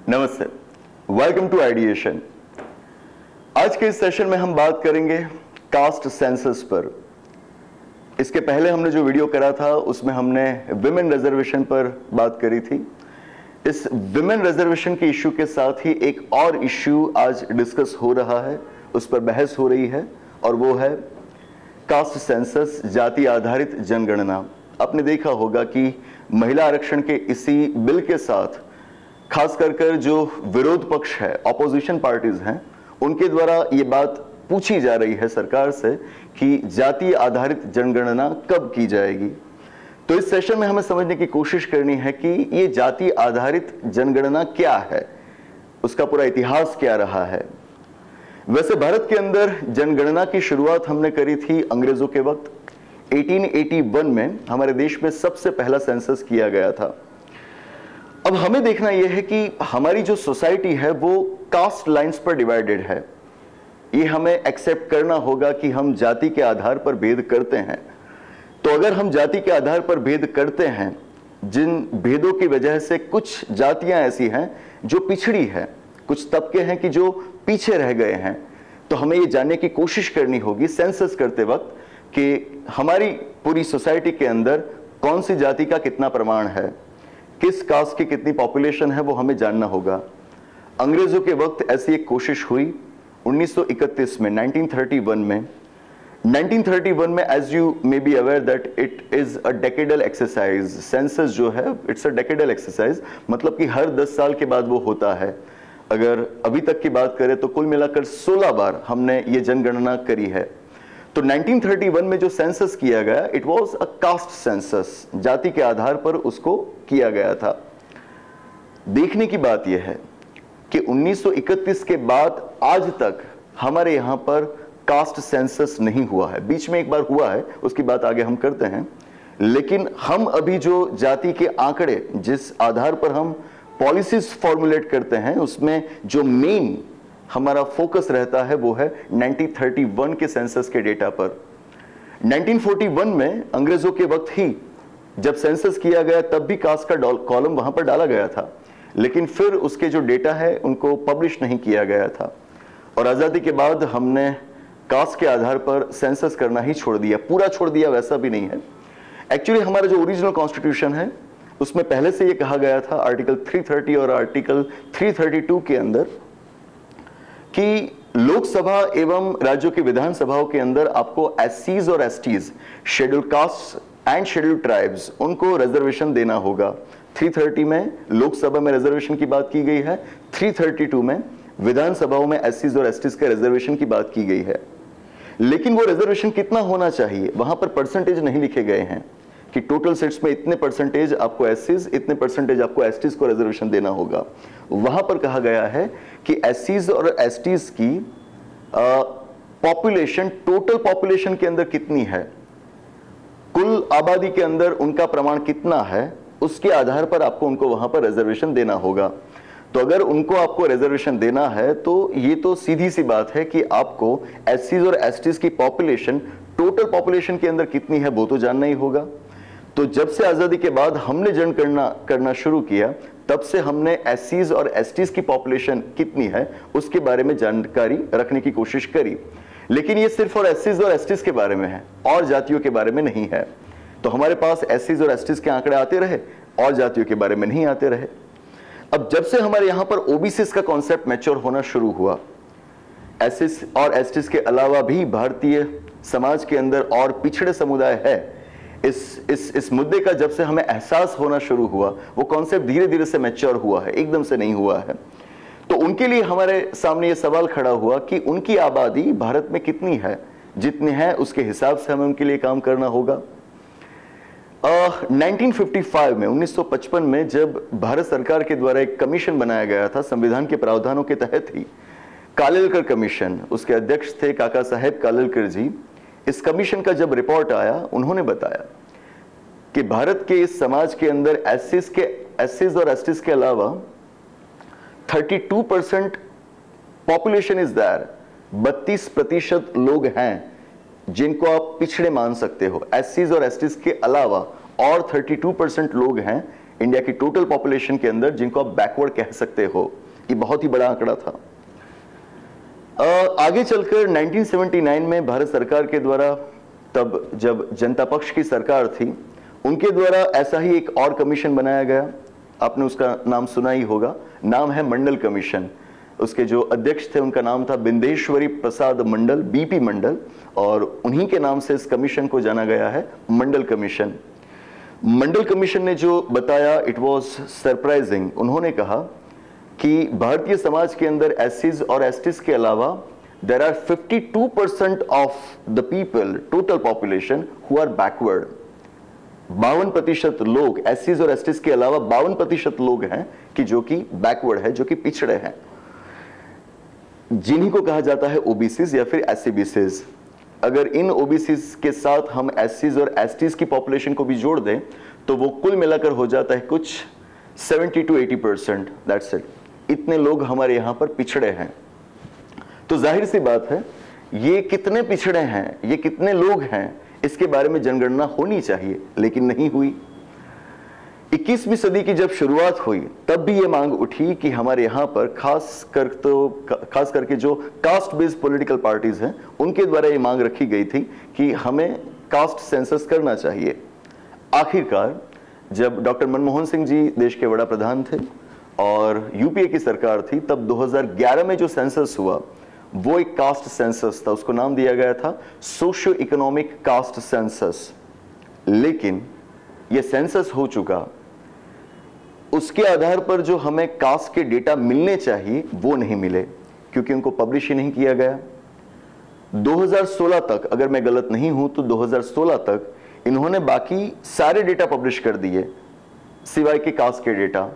नमस्ते, welcome to ideation. आज के इस सेशन में हम बात करेंगे कास्ट सेंसस पर। इसके पहले हमने जो वीडियो करा था उसमें हमने विमेन रिजर्वेशन पर बात करी थी। इस विमेन रिजर्वेशन के इश्यू के साथ ही एक और इश्यू आज डिस्कस हो रहा है, उस पर बहस हो रही है और वो है कास्ट सेंसस, जाति आधारित जनगणना। आपने देखा होगा कि महिला आरक्षण के इसी बिल के साथ खास कर जो विरोध पक्ष है, ऑपोजिशन पार्टीज हैं, उनके द्वारा ये बात पूछी जा रही है सरकार से कि जाति आधारित जनगणना कब की जाएगी। तो इस सेशन में हमें समझने की कोशिश करनी है कि ये जाति आधारित जनगणना क्या है, उसका पूरा इतिहास क्या रहा है। वैसे भारत के अंदर जनगणना की शुरुआत हमने करी थी अंग्रेजों के वक्त। 1881 में हमारे देश में सबसे पहला सेंसस किया गया था। अब हमें देखना यह है कि हमारी जो सोसाइटी है वो कास्ट लाइंस पर डिवाइडेड है। ये हमें एक्सेप्ट करना होगा कि हम जाति के आधार पर भेद करते हैं। तो अगर हम जाति के आधार पर भेद करते हैं, जिन भेदों की वजह से कुछ जातियां ऐसी हैं जो पिछड़ी हैं, कुछ तबके हैं कि जो पीछे रह गए हैं, तो हमें ये जानने की कोशिश करनी होगी सेंसस करते वक्त कि हमारी पूरी सोसाइटी के अंदर कौन सी जाति का कितना प्रमाण है, किस कास्ट की कितनी पॉपुलेशन है, वो हमें जानना होगा। अंग्रेजों के वक्त ऐसी एक कोशिश हुई 1931 में, 1931 में as you may be aware that it is a decadal exercise. Census जो है इट्स अ डेकेडल एक्सरसाइज, मतलब कि हर 10 साल के बाद वो होता है। अगर अभी तक की बात करें तो कुल मिलाकर 16 बार हमने ये जनगणना करी है। तो 1931 में जो सेंसस किया गया, it was a caste census, जाति के आधार पर उसको किया गया था। देखने की बात यह है कि 1931 के बाद आज तक हमारे यहां पर कास्ट सेंसस नहीं हुआ है। बीच में एक बार हुआ है, उसकी बात आगे हम करते हैं। लेकिन हम अभी जो जाति के आंकड़े, जिस आधार पर हम पॉलिसीज फॉर्मुलेट करते हैं, उसमें जो मेन हमारा फोकस रहता है वो है 1931 के सेंसस के डेटा पर। 1941 में अंग्रेजों के वक्त ही जब सेंसस किया गया तब भी कास्ट का कॉलम वहां पर डाला गया था, लेकिन फिर उसके जो डेटा है उनको पब्लिश नहीं किया गया था। और आजादी के बाद हमने कास्ट के आधार पर सेंसस करना ही छोड़ दिया। पूरा छोड़ दिया वैसा भी नहीं है। एक्चुअली हमारा जो ओरिजिनल कॉन्स्टिट्यूशन है उसमें पहले से ये कहा गया था आर्टिकल 330 और आर्टिकल 332 के अंदर कि लोकसभा एवं राज्यों की विधानसभाओं के अंदर आपको एससीज और STs, schedule caste and schedule tribes, उनको रिजर्वेशन देना होगा। 330 में लोकसभा में रिजर्वेशन की बात की गई है, 332 में विधानसभाओं में एससीज और एसटीज के रिजर्वेशन की बात की गई है। लेकिन वो रिजर्वेशन कितना होना चाहिए, वहां पर परसेंटेज नहीं लिखे गए हैं कि टोटल सीट्स में इतने परसेंटेज आपको एससीज, इतने परसेंटेज आपको एसटीज को रिजर्वेशन देना होगा। वहां पर कहा गया है कि एससीज और एसटीज की पॉपुलेशन, टोटल पॉपुलेशन के अंदर कितनी है, कुल आबादी के अंदर उनका प्रमाण कितना है, उसके आधार पर आपको उनको वहां पर रिजर्वेशन देना होगा। तो अगर उनको आपको रिजर्वेशन देना है तो ये तो सीधी सी बात है कि आपको एससीज और एसटीज की पॉपुलेशन, टोटल पॉपुलेशन के अंदर कितनी है वो तो जानना ही होगा। तो जब से आजादी के बाद हमने जनगणना करना शुरू किया, तब से हमने एससीज और एसटीज की पॉपुलेशन कितनी है उसके बारे में जानकारी रखने की कोशिश करी। लेकिन ये सिर्फ और एससीज और एसटीज के बारे में है, और जातियों के बारे में नहीं है। तो हमारे पास एससीज और एसटीज के आंकड़े आते रहे और जातियों के बारे में नहीं आते रहे। अब जब से हमारे यहां पर ओबीसीज का कॉन्सेप्ट मैच्योर होना शुरू हुआ, एससीज और एसटीज के अलावा भी भारतीय समाज के अंदर और पिछड़े समुदाय है, इस मुद्दे का जब से हमें एहसास होना शुरू हुआ, वो कॉन्सेप्ट धीरे धीरे से मैच्योर हुआ है, एकदम से नहीं हुआ है। तो उनके लिए हमारे सामने ये सवाल खड़ा हुआ कि उनकी आबादी भारत में कितनी है, जितनी है उसके हिसाब से हमें उनके लिए काम करना होगा। 1955 में, 1955 में जब भारत सरकार के द्वारा एक कमीशन बनाया गया था संविधान के प्रावधानों के तहत ही, कालेलकर कमीशन, उसके अध्यक्ष थे काका साहेब कालेलकर जी। इस कमीशन का जब रिपोर्ट आया, उन्होंने बताया कि भारत के इस समाज के अंदर एससीज और एसटीज के अलावा 32% पॉपुलेशन इज देयर, 32% लोग हैं जिनको आप पिछड़े मान सकते हो। एससीज और एसटीज के अलावा और 32% लोग हैं इंडिया की टोटल पॉपुलेशन के अंदर जिनको आप बैकवर्ड कह सकते हो। ये बहुत ही बड़ा आंकड़ा था। आगे चलकर 1979 में भारत सरकार के द्वारा, तब जब जनता पक्ष की सरकार थी, उनके द्वारा ऐसा ही एक और कमीशन बनाया गया। आपने उसका नाम सुना ही होगा, नाम है मंडल कमीशन। उसके जो अध्यक्ष थे उनका नाम था बिंदेश्वरी प्रसाद मंडल, बीपी मंडल, और उन्हीं के नाम से इस कमीशन को जाना गया है मंडल कमीशन। मंडल कमीशन ने जो बताया इट वाज सरप्राइजिंग। उन्होंने कहा कि भारतीय समाज के अंदर एससीज और एसटीज के अलावा there are 52% of the people, total population, who are backward. 52% लोग, एससीज और एसटीज के अलावा 52% लोग हैं कि जो कि बैकवर्ड है, जो कि पिछड़े हैं, जिन्हीं को कहा जाता है ओबीसीज या फिर एससीबीसीज। अगर इन ओबीसीज के साथ हम एससीज और एसटीज की पॉपुलेशन को भी जोड़ दें तो वो कुल मिलाकर हो जाता है कुछ 70 to 80%, दैट्स इट। इतने लोग हमारे यहां पर पिछड़े हैं। तो जाहिर सी बात है, ये कितने पिछड़े हैं, ये कितने लोग हैं, इसके बारे में जनगणना होनी चाहिए, लेकिन नहीं हुई। 21वीं सदी की जब शुरुआत हुई तब भी ये मांग उठी कि हमारे यहाँ पर खास करके जो कास्ट बेस्ड पॉलिटिकल पार्टीज हैं उनके द्वारा ये मांग रखी गई थी कि हमें कास्ट सेंसस करना चाहिए। आखिरकार जब डॉक्टर मनमोहन सिंह जी देश के बड़ा प्रधान थे और यूपीए की सरकार थी, तब 2011 में जो सेंसस हुआ वो एक कास्ट सेंसस था। उसको नाम दिया गया था सोशियो इकोनॉमिक कास्ट सेंसस। लेकिन ये सेंसस हो चुका, उसके आधार पर जो हमें कास्ट के डेटा मिलने चाहिए वो नहीं मिले, क्योंकि उनको पब्लिश ही नहीं किया गया। 2016 तक, अगर मैं गलत नहीं हूं तो 2016 तक इन्होंने बाकी सारे डेटा पब्लिश कर दिए सिवाय के कास्ट के डेटा।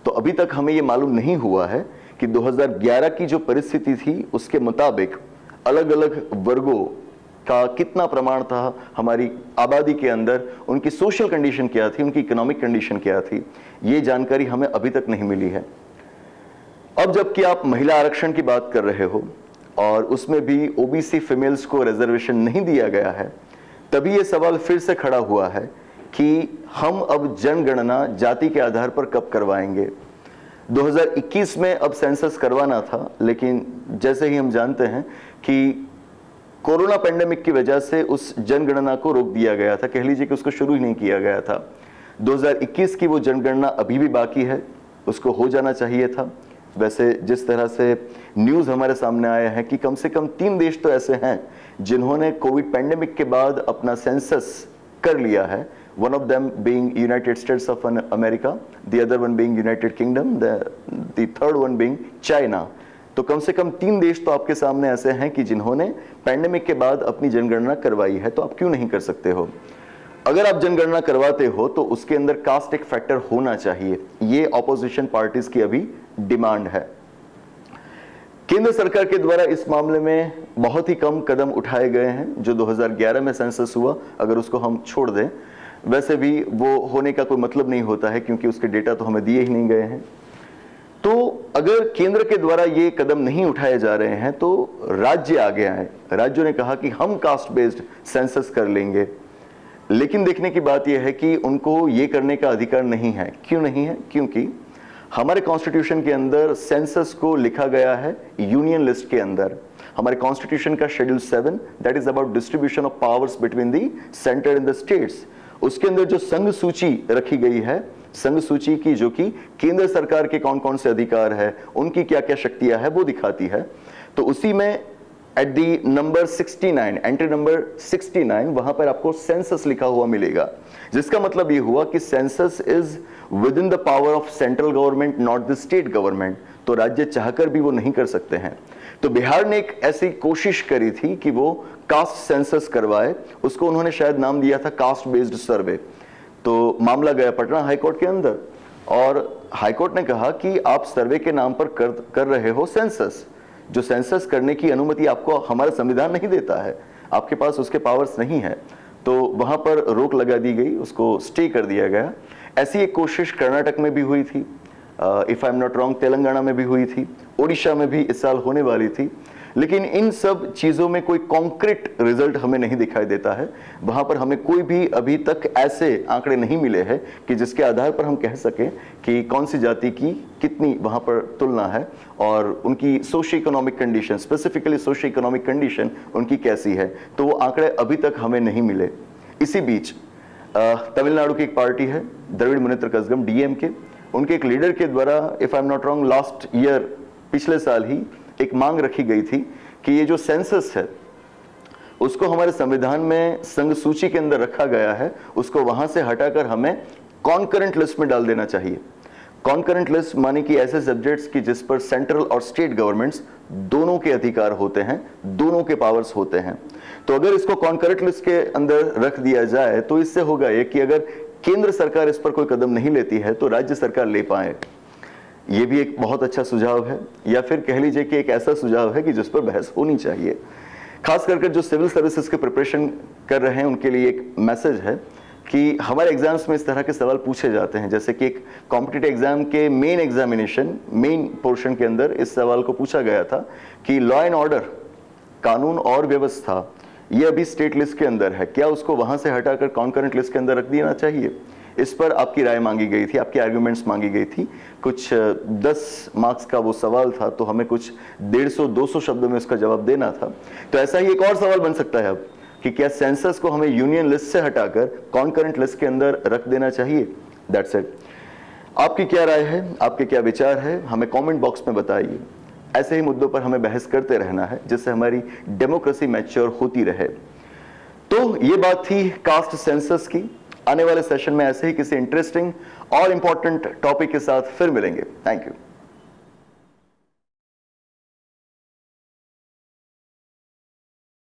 तो अभी तक हमें यह मालूम नहीं हुआ है कि 2011 की जो परिस्थिति थी उसके मुताबिक अलग अलग वर्गों का कितना प्रमाण था हमारी आबादी के अंदर, उनकी सोशल कंडीशन क्या थी, उनकी इकोनॉमिक कंडीशन क्या थी, ये जानकारी हमें अभी तक नहीं मिली है। अब जबकि आप महिला आरक्षण की बात कर रहे हो और उसमें भी ओबीसी फीमेल्स को रिजर्वेशन नहीं दिया गया है, तभी ये सवाल फिर से खड़ा हुआ है कि हम अब जनगणना जाति के आधार पर कब करवाएंगे। 2021 में अब सेंसस करवाना था, लेकिन जैसे ही हम जानते हैं कि कोरोना पेंडेमिक की वजह से उस जनगणना को रोक दिया गया था, कह लीजिए कि उसको शुरू ही नहीं किया गया था। 2021 की वो जनगणना अभी भी बाकी है, उसको हो जाना चाहिए था। वैसे जिस तरह से न्यूज़ हमारे सामने आया है कि कम से कम 3 देश तो ऐसे हैं जिन्होंने कोविड पेंडेमिक के बाद अपना सेंसस कर लिया है। One of them being United states of America, the other one being United kingdom, the third one being China. तो कम से कम 3 देश तो आपके सामने ऐसे हैं कि जिन्होंने पैंडेमिक के बाद अपनी जनगणना करवाई है। तो आप क्यों नहीं कर सकते हो? अगर आप जनगणना करवाते हो तो उसके अंदर कास्ट एक फैक्टर होना चाहिए। ये ऑपोजिशन पार्टीज की अभी डिमांड है। केंद्र सरकार के द्वारा इस मामले में बहुत ही कम कदम उठाए गए हैं। जो 2011 में सेंसस हुआ, अगर उसको हम छोड़ दें, वैसे भी वो होने का कोई मतलब नहीं होता है, क्योंकि उसके डेटा तो हमें दिए ही नहीं गए हैं। तो अगर केंद्र के द्वारा ये कदम नहीं उठाए जा रहे हैं तो राज्य आगे आए। राज्यों ने कहा कि हम कास्ट बेस्ड सेंसस कर लेंगे, लेकिन देखने की बात यह है कि उनको ये करने का अधिकार नहीं है। क्यों नहीं है? क्योंकि हमारे कॉन्स्टिट्यूशन के अंदर सेंसस को लिखा गया है यूनियन लिस्ट के अंदर। हमारे कॉन्स्टिट्यूशन का schedule 7 that is about distribution of powers between the centre and the states, उसके अंदर जो संघ सूची रखी गई है, संघ सूची की, जो कि केंद्र सरकार के कौन कौन से अधिकार है, उनकी क्या क्या शक्तियां है, वो दिखाती है। तो उसी में at the number 69, entry number 69, वहां पर आपको सेंसस लिखा हुआ मिलेगा, जिसका मतलब ये हुआ कि census is with in the power of central government, not the state government. तो राज्य चाहकर भी वो नहीं कर सकते हैं। तो बिहार ने एक ऐसी कोशिश करी थी कि वो कास्ट सेंसस करवाए, उसको उन्होंने शायद नाम दिया था कास्ट बेस्ड सर्वे। तो मामला गया पटना हाईकोर्ट के अंदर, और हाईकोर्ट ने कहा कि आप सर्वे के नाम पर कर रहे हो सेंसस। जो सेंसस करने की अनुमति आपको हमारा संविधान नहीं देता है, आपके पास उसके पावर्स नहीं है। तो वहां पर रोक लगा दी गई, उसको स्टे कर दिया गया। ऐसी एक कोशिश कर्नाटक में भी हुई थी, if I am not wrong Telangana में भी हुई थी, ओडिशा में भी इस साल होने वाली थी। लेकिन इन सब चीज़ों में कोई कॉन्क्रीट रिजल्ट हमें नहीं दिखाई देता है। वहाँ पर हमें कोई भी अभी तक ऐसे आंकड़े नहीं मिले हैं कि जिसके आधार पर हम कह सकें कि कौन सी जाति की कितनी वहाँ पर तुलना है और उनकी socio economic condition, specifically socio economic condition उनकी कैसी है। तो वो आंकड़े अभी तक हमें नहीं मिले। इसी बीच तमिलनाडु की एक पार्टी है द्रविड़ मुनेत्र कज़गम, DMK, उनके एक लीडर के द्वारा, if I am not wrong, last year, पिछले साल ही एक मांग रखी गई थी कि ये जो सेंसस है उसको हमारे संविधान में संघ सूची के अंदर रखा गया है, उसको वहां से हटाकर हमें कॉन्करेंट लिस्ट में डाल देना चाहिए। कॉन्करेंट लिस्ट माने कि ऐसे सब्जेक्ट्स की जिस पर सेंट्रल और स्टेट गवर्नमेंट्स दोनों के अधिकार होते हैं, दोनों के पावर्स होते हैं। तो अगर इसको कॉन्करेंट लिस्ट के अंदर रख दिया जाए तो इससे होगा ये कि अगर केंद्र सरकार इस पर कोई कदम नहीं लेती है तो राज्य सरकार ले पाए। ये भी एक बहुत अच्छा सुझाव है, या फिर कह लीजिए कि एक ऐसा सुझाव है कि जिस पर बहस होनी चाहिए। खास करके जो सिविल सर्विसेज के प्रिपरेशन कर रहे हैं उनके लिए एक मैसेज है कि हमारे एग्जाम्स में इस तरह के सवाल पूछे जाते हैं, जैसे कि एक कॉम्पिटिटिव एग्जाम के मेन एग्जामिनेशन, मेन पोर्शन के अंदर इस सवाल को पूछा गया था कि लॉ एंड ऑर्डर, कानून और व्यवस्था, ये अभी स्टेट लिस्ट के अंदर है, क्या उसको वहां से हटाकर कॉन्करेंट लिस्ट के अंदर रख देना चाहिए? इस पर आपकी राय मांगी गई थी, आपकी आर्ग्यूमेंट्स मांगी गई थी। कुछ 10 मार्क्स का वो सवाल था, तो हमें कुछ 150-200 शब्दों में उसका जवाब देना था। तो ऐसा ही एक और सवाल बन सकता है अब कि क्या सेंसस को हमें यूनियन लिस्ट से हटाकर कॉन्करेंट लिस्ट के अंदर रख देना चाहिए? That's it. आपकी क्या राय है, आपके क्या विचार है, हमें कमेंट बॉक्स में बताइए। ऐसे ही मुद्दों पर हमें बहस करते रहना है जिससे हमारी डेमोक्रेसी मैच्योर होती रहे। तो ये बात थी कास्ट सेंसस की। आने वाले सेशन में ऐसे ही किसी इंटरेस्टिंग और इंपॉर्टेंट टॉपिक के साथ फिर मिलेंगे। Thank you.